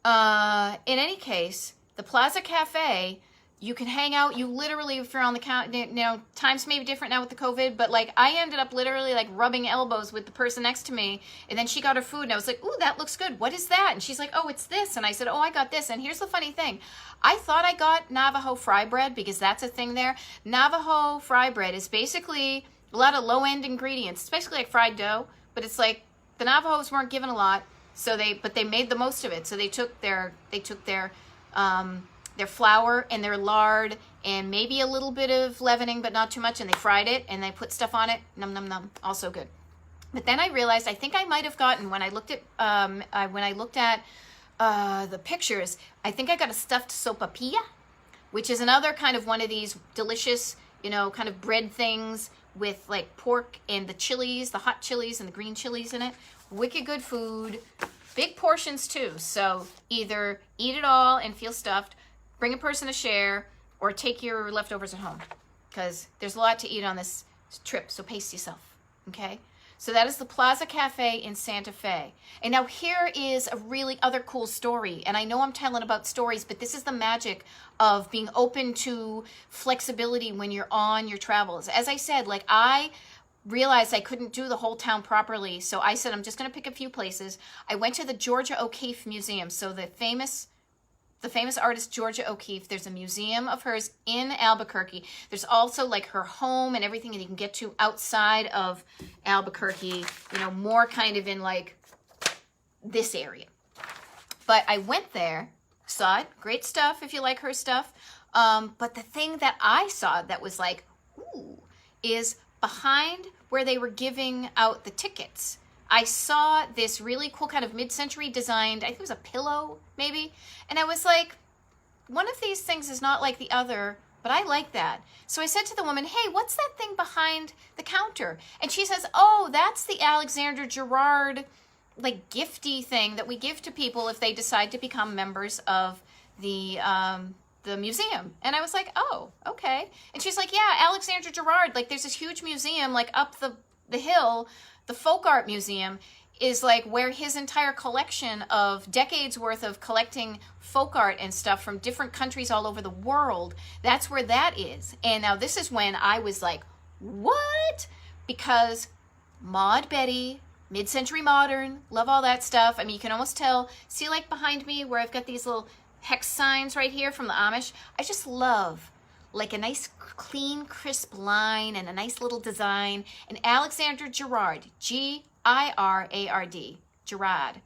In any case, the Plaza Cafe You can hang out. You literally, if you're on the count, you know, times may be different now with the COVID, but like I ended up literally like rubbing elbows with the person next to me, and then she got her food, and I was like, "Ooh, that looks good. What is that?" And she's like, "Oh, it's this." And I said, "Oh, I got this." And here's the funny thing. I thought I got Navajo fry bread because that's a thing there. Navajo fry bread is basically a lot of low-end ingredients. It's basically like fried dough, but it's like the Navajos weren't given a lot, so they made the most of it. So they took their flour and their lard and maybe a little bit of leavening, but not too much, and they fried it and they put stuff on it. Num num num, also good. But then I realized I think I might have gotten, when I looked at the pictures, I think I got a stuffed sopapilla, which is another kind of one of these delicious, you know, kind of bread things with like pork and the chilies, the hot chilies and the green chilies in it. Wicked good food, big portions too. So either eat it all and feel stuffed, bring a person to share, or take your leftovers at home, because there's a lot to eat on this trip, so pace yourself, okay? So that is the Plaza Cafe in Santa Fe. And now here is a really other cool story, and I know I'm telling about stories, but this is the magic of being open to flexibility when you're on your travels. As I said, like I realized I couldn't do the whole town properly, so I said I'm just gonna pick a few places. I went to the Georgia O'Keeffe Museum, so the famous artist Georgia O'Keeffe. There's a museum of hers in Albuquerque. There's also like her home and everything that you can get to outside of Albuquerque, you know, more kind of in like this area. But I went there, saw it, great stuff if you like her stuff. But the thing that I saw that was like, ooh, is behind where they were giving out the tickets. I saw this really cool kind of mid-century designed, I think it was a pillow maybe, and I was like, one of these things is not like the other, but I like that. So I said to the woman, "Hey, what's that thing behind the counter?" And she says, "Oh, that's the Alexander Gerard like gifty thing that we give to people if they decide to become members of the museum." And I was like, "Oh, okay." And she's like, "Yeah, Alexander Gerard, like there's this huge museum like up the hill. The Folk Art Museum is like where his entire collection of decades worth of collecting folk art and stuff from different countries all over the world, that's where that is." And now this is when I was like, what? Because Maud Betty, mid-century modern, love all that stuff. I mean, you can almost tell, see like behind me where I've got these little hex signs right here from the Amish. I just love like a nice clean crisp line and a nice little design. And Alexander Gerard, Girard, Gerard,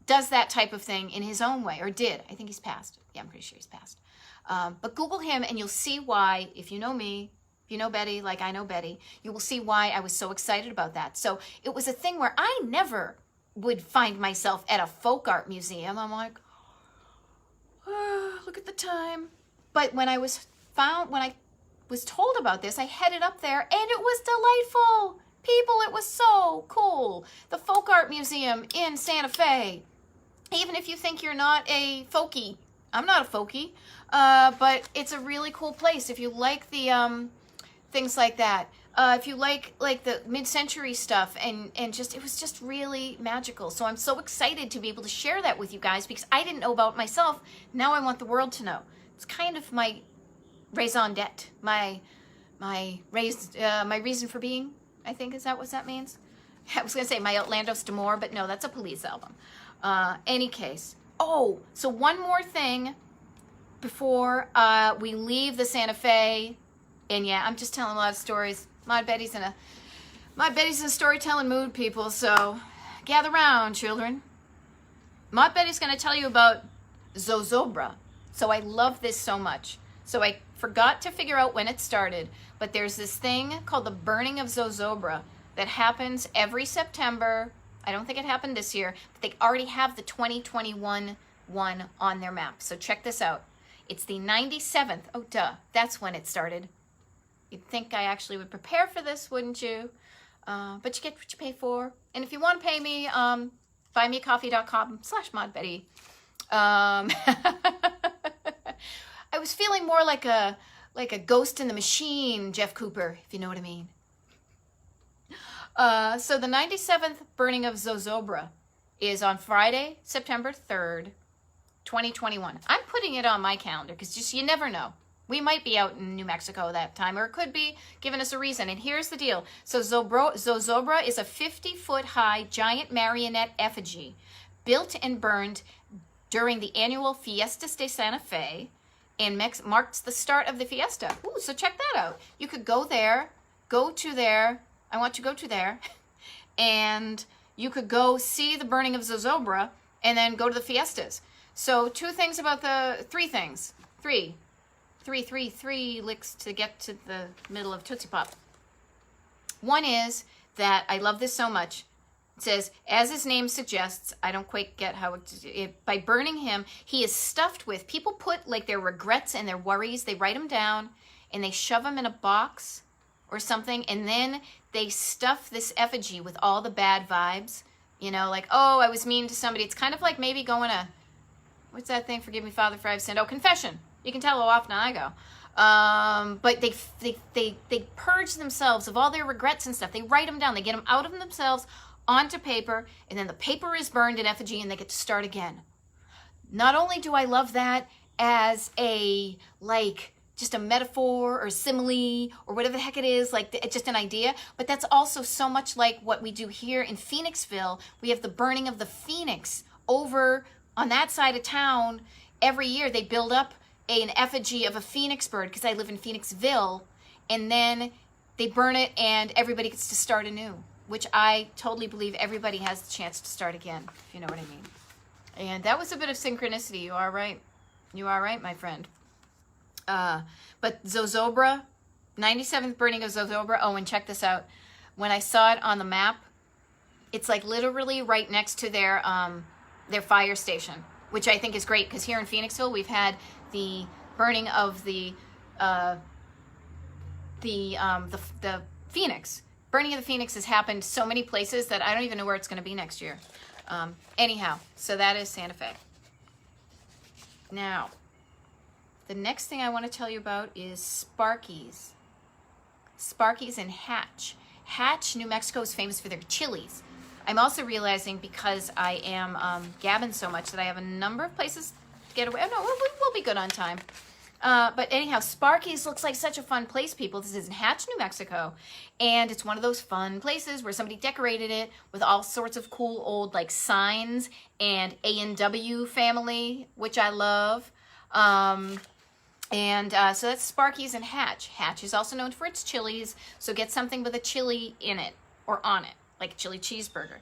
does that type of thing in his own way, or did. I think he's passed. Yeah, I'm pretty sure he's passed. But Google him and you'll see why, if you know me, if you know Betty like I know Betty, you will see why I was so excited about that. So it was a thing where I never would find myself at a folk art museum. I'm like, oh, look at the time. But when I was told about this, I headed up there and it was delightful. People, it was so cool. The Folk Art Museum in Santa Fe. Even if you think you're not a folkie, I'm not a folkie, but it's a really cool place. If you like the things like that, if you like the mid-century stuff, and just it was just really magical. So I'm so excited to be able to share that with you guys because I didn't know about it myself. Now I want the world to know. It's kind of my raison d'etre, my reason for being. I think, is that what that means? I was gonna say my Outlandos d'Amour, but no, that's a Police album. Any case. Oh, so one more thing before we leave the Santa Fe. And yeah, I'm just telling a lot of stories. Maud Betty's in a storytelling mood, people. So gather round, children. Maud Betty's gonna tell you about Zozobra. So I love this so much. So I forgot to figure out when it started, but there's this thing called the Burning of Zozobra that happens every September. I don't think it happened this year, but they already have the 2021 one on their map. So check this out. It's the 97th. Oh, duh. That's when it started. You'd think I actually would prepare for this, wouldn't you? But you get what you pay for. And if you want to pay me, buymeacoffee.com/MaudBetty. I was feeling more like a ghost in the machine, Jeff Cooper, if you know what I mean. So the 97th Burning of Zozobra is on Friday, September 3rd, 2021. I'm putting it on my calendar because just you never know. We might be out in New Mexico that time, or it could be giving us a reason. And here's the deal. So Zozobra is a 50-foot high giant marionette effigy built and burned during the annual Fiestas de Santa Fe and marks the start of the fiesta. Ooh, so check that out. You could go there, I want to go to there, and you could go see the burning of Zozobra and then go to the fiestas. So three things. Three licks to get to the middle of Tootsie Pop. One is that I love this so much. It says, as his name suggests, I don't quite get how by burning him, he is stuffed with, people put like their regrets and their worries, they write them down and they shove them in a box or something, and then they stuff this effigy with all the bad vibes, you know, like, oh, I was mean to somebody. It's kind of like maybe going to, what's that thing? Forgive me, Father, for I've sinned. Oh, confession. You can tell how often I go. But they purge themselves of all their regrets and stuff. They write them down. They get them out of themselves onto paper, and then the paper is burned in effigy, and they get to start again. Not only do I love that as a, like, just a metaphor or simile or whatever the heck it is, like just an idea, but that's also so much like what we do here in Phoenixville. We have the burning of the Phoenix over on that side of town. Every year they build up an effigy of a phoenix bird because I live in Phoenixville, and then they burn it and everybody gets to start anew, which I totally believe everybody has the chance to start again, if you know what I mean. And that was a bit of synchronicity. You are right. You are right, my friend. But Zozobra, 97th burning of Zozobra. Oh, and check this out. When I saw it on the map, it's like literally right next to their fire station, which I think is great because here in Phoenixville we've had the burning of the Phoenix. Burning of the Phoenix has happened so many places that I don't even know where it's going to be next year. Anyhow, so that is Santa Fe. Now, the next thing I want to tell you about is Sparkys. Sparkys and Hatch. Hatch, New Mexico is famous for their chilies. I'm also realizing because I am gabbing so much that I have a number of places to get away. Oh, no, we'll be good on time. But anyhow, Sparkys looks like such a fun place, people. This is in Hatch, New Mexico. And it's one of those fun places where somebody decorated it with all sorts of cool old like signs and A&W family, which I love. So that's Sparkys and Hatch. Hatch is also known for its chilies, so get something with a chili in it or on it, like a chili cheeseburger.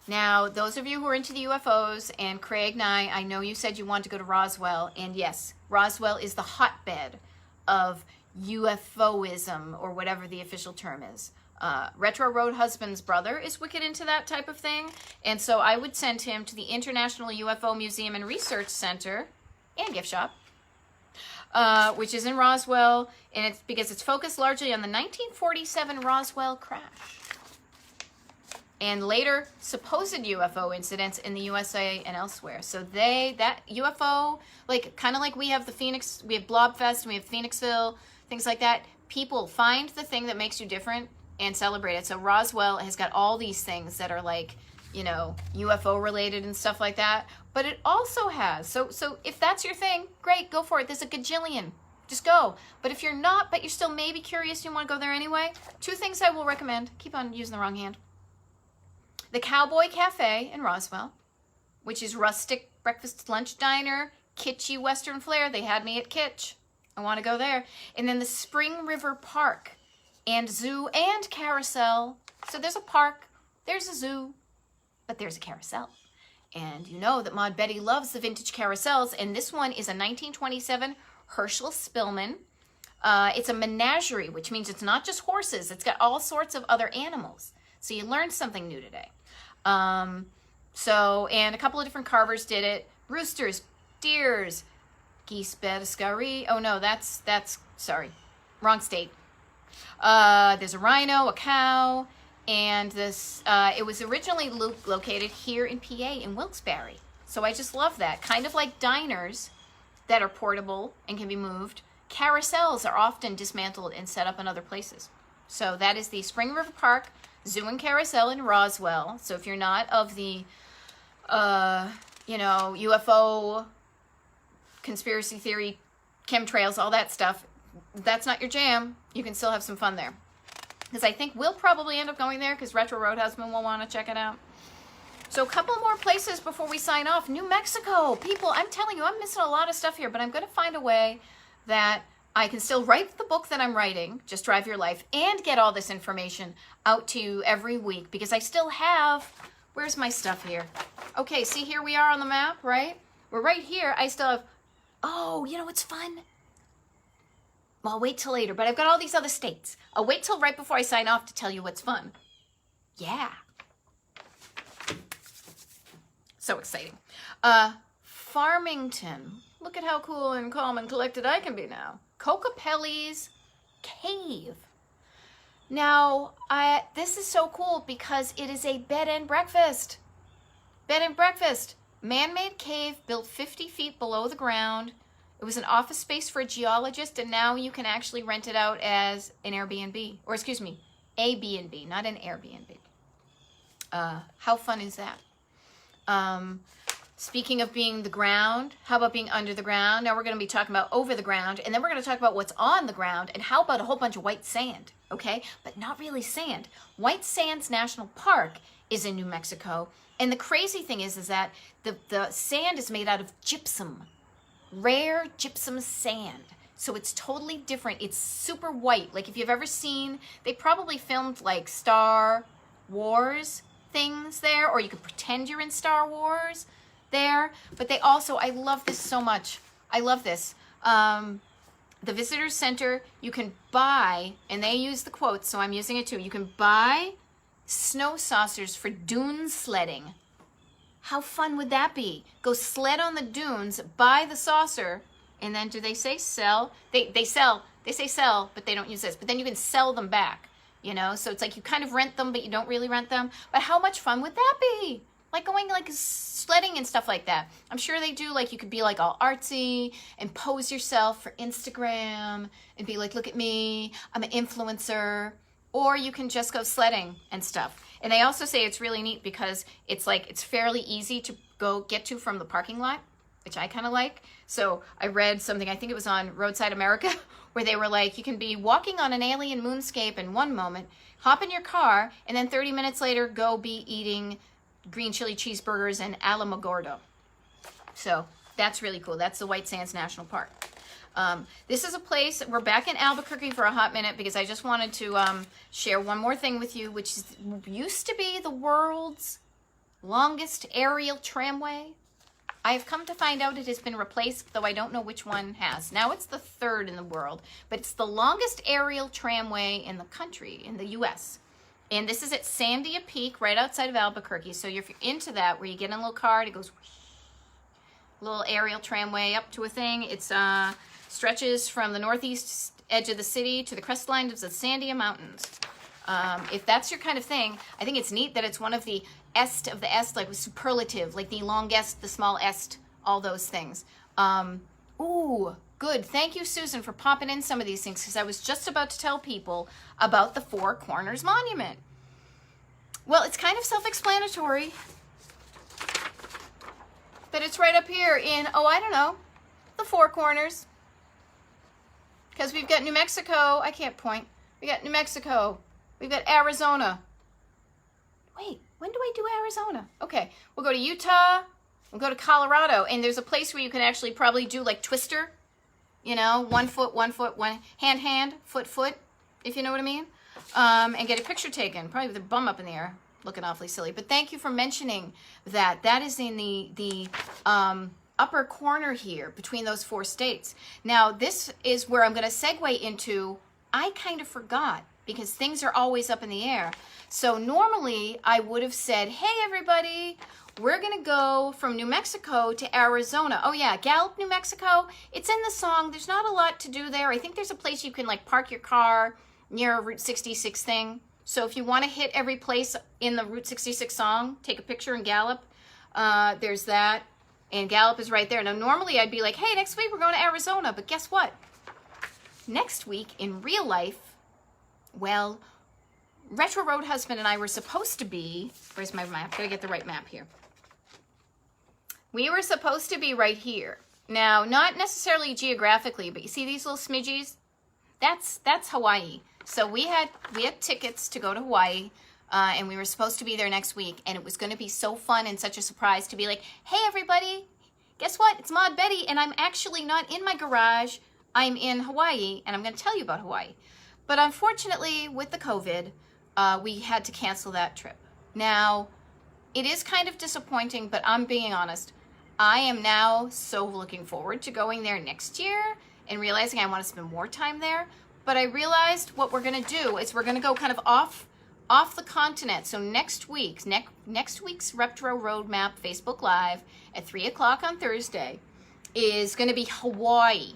Now, those of you who are into the UFOs, and Craig and I know you said you wanted to go to Roswell, and yes, Roswell is the hotbed of UFOism, or whatever the official term is. Retro Road Husband's brother is wicked into that type of thing, and so I would send him to the International UFO Museum and Research Center and gift shop, which is in Roswell, and it's because it's focused largely on the 1947 Roswell crash and later supposed UFO incidents in the USA and elsewhere. So that UFO, like kind of like we have the Phoenix, we have Blobfest, we have Phoenixville, things like that. People find the thing that makes you different and celebrate it. So Roswell has got all these things that are like, you know, UFO related and stuff like that. But it also has, so if that's your thing, great, go for it. There's a gajillion. Just go. But if you're not, but you're still maybe curious, you want to go there anyway, two things I will recommend. Keep on using the wrong hand. The Cowboy Cafe in Roswell, which is rustic breakfast lunch diner, kitschy Western flair. They had me at Kitsch. I want to go there. And then the Spring River Park and Zoo and Carousel. So there's a park, there's a zoo, but there's a carousel. And you know that Maud Betty loves the vintage carousels, and this one is a 1927 Herschel Spillman. It's a menagerie, which means it's not just horses. It's got all sorts of other animals. So you learned something new today. And a couple of different carvers did it. Roosters, deers, geese, Bedescari. Oh no, that's sorry, wrong state. There's a rhino, a cow, and this, it was originally located here in PA in Wilkes-Barre. So I just love that. Kind of like diners that are portable and can be moved. Carousels are often dismantled and set up in other places. So that is the Spring River Park Zoo and Carousel in Roswell. So if you're not of the, UFO conspiracy theory, chemtrails, all that stuff, that's not your jam, you can still have some fun there. Because I think we'll probably end up going there because Retro Road husband will want to check it out. So a couple more places before we sign off. New Mexico. People, I'm telling you, I'm missing a lot of stuff here, but I'm going to find a way that I can still write the book that I'm writing, Just Drive Your Life, and get all this information out to you every week because I still have, where's my stuff here? Okay, see, here we are on the map, right? We're right here. I still have, oh, you know what's fun? Well, I'll wait till later, but I've got all these other states. I'll wait till right before I sign off to tell you what's fun. Yeah. So exciting. Farmington. Look at how cool and calm and collected I can be now. Cocapelli's Cave. Now, this is so cool because it is a bed and breakfast. Bed and breakfast. Man-made cave built 50 feet below the ground. It was an office space for a geologist, and now you can actually rent it out as an Airbnb. Or excuse me, a B&B, not an Airbnb. How fun is that? Speaking of being the ground, how about being under the ground? Now we're going to be talking about over the ground, and then we're going to talk about what's on the ground, and how about a whole bunch of white sand, okay? But not really sand. White Sands National Park is in New Mexico, and the crazy thing is that the sand is made out of gypsum. Rare gypsum sand. So it's totally different. It's super white. Like if you've ever seen, they probably filmed like Star Wars things there, or you could pretend you're in Star Wars there. But they also, I love this so much. I love this. The Visitor Center, you can buy, and they use the quotes, so I'm using it too. You can buy snow saucers for dune sledding. How fun would that be? Go sled on the dunes, buy the saucer, and then do they say sell? They say sell, but they don't use this. But then you can sell them back, you know? So it's like you kind of rent them, but you don't really rent them. But how much fun would that be? Like going like sledding and stuff like that. I'm sure they do, like you could be like all artsy and pose yourself for Instagram and be like, look at me, I'm an influencer. Or you can just go sledding and stuff. And they also say it's really neat because it's like, it's fairly easy to go get to from the parking lot, which I kind of like. So I read something, I think it was on Roadside America, where they were like, you can be walking on an alien moonscape in one moment, hop in your car, and then 30 minutes later, go be eating green chili cheeseburgers and Alamogordo. So that's really cool. That's the White Sands National Park. This is a place, we're back in Albuquerque for a hot minute because I just wanted to share one more thing with you, which used to be the world's longest aerial tramway. I've come to find out it has been replaced, though I don't know which one has. Now it's the third in the world, but it's the longest aerial tramway in the country, in the U.S. And this is at Sandia Peak, right outside of Albuquerque. So if you're into that, where you get in a little car, it goes whoosh, little aerial tramway up to a thing. It's stretches from the northeast edge of the city to the crestline of the Sandia Mountains. If that's your kind of thing, I think it's neat that it's one of the est of the est, like with superlative, like the longest, the small est, all those things. Ooh, good. Thank you, Susan, for popping in some of these things, because I was just about to tell people about the Four Corners Monument. Well, it's kind of self-explanatory, but it's right up here in, oh, I don't know, the Four Corners. Because we've got New Mexico. I can't point. We got New Mexico. We've got Arizona. Wait, when do I do Arizona? Okay, we'll go to Utah. We'll go to Colorado. And there's a place where you can actually probably do like Twister. You know, one foot, one hand, foot, if you know what I mean. And get a picture taken, probably with a bum up in the air, looking awfully silly. But thank you for mentioning that. That is in the upper corner here between those four states. Now, this is where I'm going to segue into, I kind of forgot because things are always up in the air. So normally I would have said, hey, everybody, we're going to go from New Mexico to Arizona. Oh, yeah, Gallup, New Mexico. It's in the song. There's not a lot to do there. I think there's a place you can like park your car near a Route 66 thing. So if you want to hit every place in the Route 66 song, take a picture in Gallup. There's that. And Gallup is right there. Now, normally I'd be like, hey, next week we're going to Arizona. But guess what? Next week in real life, well, Retro Road Husband and I were supposed to be, where's my map? Gotta get the right map here. We were supposed to be right here. Now, not necessarily geographically, but you see these little smidgies? That's Hawaii. So we had tickets to go to Hawaii, and we were supposed to be there next week, and it was going to be so fun and such a surprise to be like, hey everybody, guess what? It's Maud Betty, and I'm actually not in my garage. I'm in Hawaii, and I'm going to tell you about Hawaii. But unfortunately, with the COVID, we had to cancel that trip. Now, it is kind of disappointing, but I'm being honest. I am now so looking forward to going there next year and realizing I want to spend more time there. But I realized what we're going to do is we're going to go kind of off the continent. So next week's Retro Roadmap Facebook Live at 3 o'clock on Thursday is going to be Hawaii.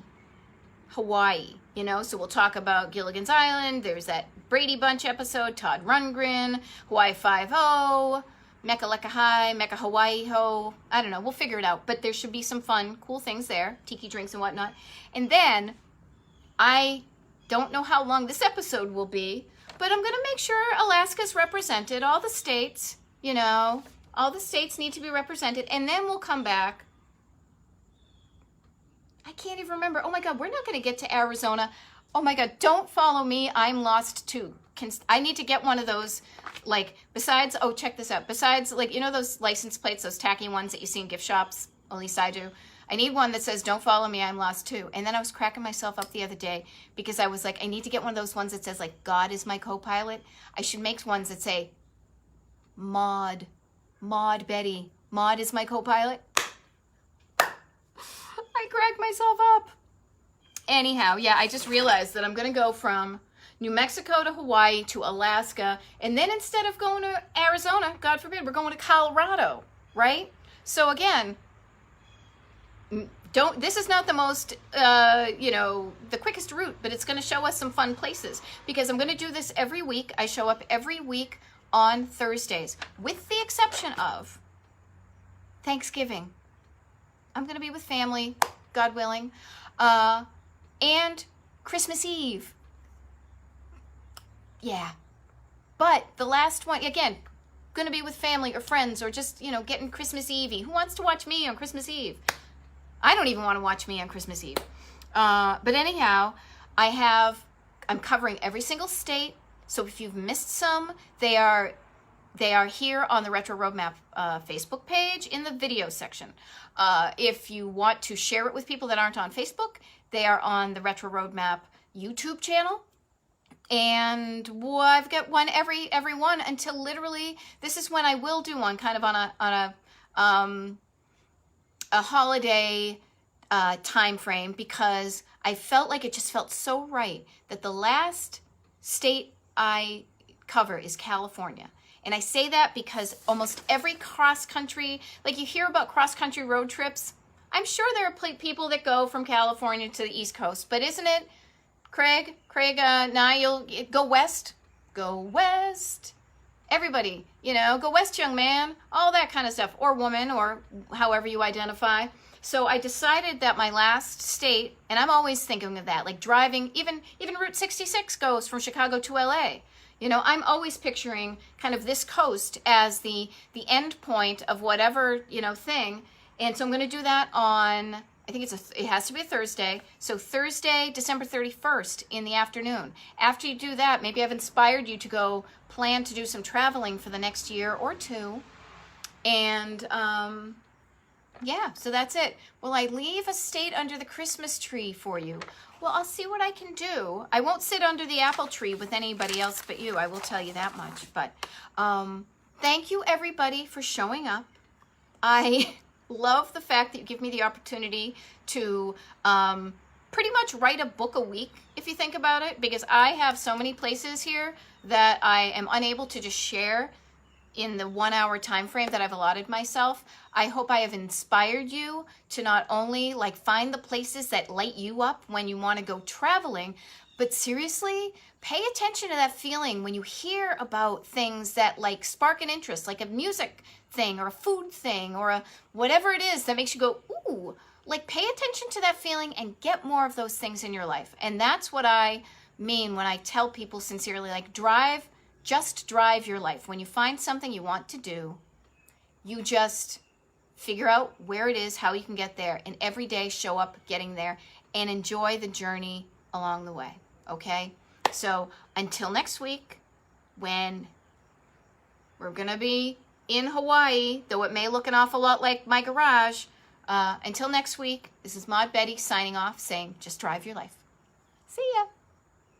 You know, so we'll talk about Gilligan's Island. There's that Brady Bunch episode, Todd Rundgren, Hawaii 5-0, Mecca Lecca High, Mecca Hawaii Ho. I don't know. We'll figure it out. But there should be some fun, cool things there. Tiki drinks and whatnot. And then I don't know how long this episode will be, but I'm going to make sure Alaska's represented. All the states, you know, all the states need to be represented. And then we'll come back. I can't even remember. Oh my God, we're not going to get to Arizona. Oh my God, don't follow me. I'm lost too. I need to get one of those, like, besides, oh, check this out. Besides, like, you know those license plates, those tacky ones that you see in gift shops? At least I do. I need one that says, don't follow me, I'm lost too. And then I was cracking myself up the other day because I was like, I need to get one of those ones that says, like, God is my co-pilot. I should make ones that say, Maud Betty, Maud is my co-pilot. I cracked myself up. Anyhow, yeah, I just realized that I'm going to go from New Mexico to Hawaii to Alaska, and then instead of going to Arizona, God forbid, we're going to Colorado, right? So again, this is not the most, the quickest route, but it's going to show us some fun places because I'm going to do this every week. I show up every week on Thursdays, with the exception of Thanksgiving. I'm going to be with family, God willing, and Christmas Eve. Yeah. But the last one, again, going to be with family or friends or just, getting Christmas Eve-y. Who wants to watch me on Christmas Eve? I don't even want to watch me on Christmas Eve. But anyhow, I'm covering every single state. So if you've missed some, they are here on the Retro Roadmap Facebook page in the video section. If you want to share it with people that aren't on Facebook, they are on the Retro Roadmap YouTube channel. And I've got one every one until literally, this is when I will do one kind of on a holiday time frame, because I felt like it just felt so right that the last state I cover is California. And I say that because almost every cross-country, like you hear about cross-country road trips, I'm sure there are people that go from California to the East Coast, but isn't it, Craig, now you'll go west. Go west. Everybody, go west, young man. All that kind of stuff. Or woman, or however you identify. So I decided that my last state, and I'm always thinking of that, like driving, even Route 66 goes from Chicago to LA. I'm always picturing kind of this coast as the end point of whatever, thing. And so I'm going to do that on, I think it has to be a Thursday. So Thursday, December 31st in the afternoon. After you do that, maybe I've inspired you to go plan to do some traveling for the next year or two. And yeah, so that's it. Will I leave a state under the Christmas tree for you? Well, I'll see what I can do. I won't sit under the apple tree with anybody else but you. I will tell you that much. But thank you, everybody, for showing up. I love the fact that you give me the opportunity to pretty much write a book a week, if you think about it, because I have so many places here that I am unable to just share in the 1 hour time frame that I've allotted myself. I hope I have inspired you to not only find the places that light you up when you want to go traveling, but seriously, pay attention to that feeling when you hear about things that spark an interest, like a music thing or a food thing or a whatever it is that makes you go, ooh, pay attention to that feeling and get more of those things in your life. And that's what I mean when I tell people sincerely, just drive your life. When you find something you want to do, you just figure out where it is, how you can get there, and every day show up getting there and enjoy the journey along the way, okay? So until next week, when we're gonna be in Hawaii, though it may look an awful lot like my garage, until next week, this is Maud Betty signing off saying, just drive your life. See ya.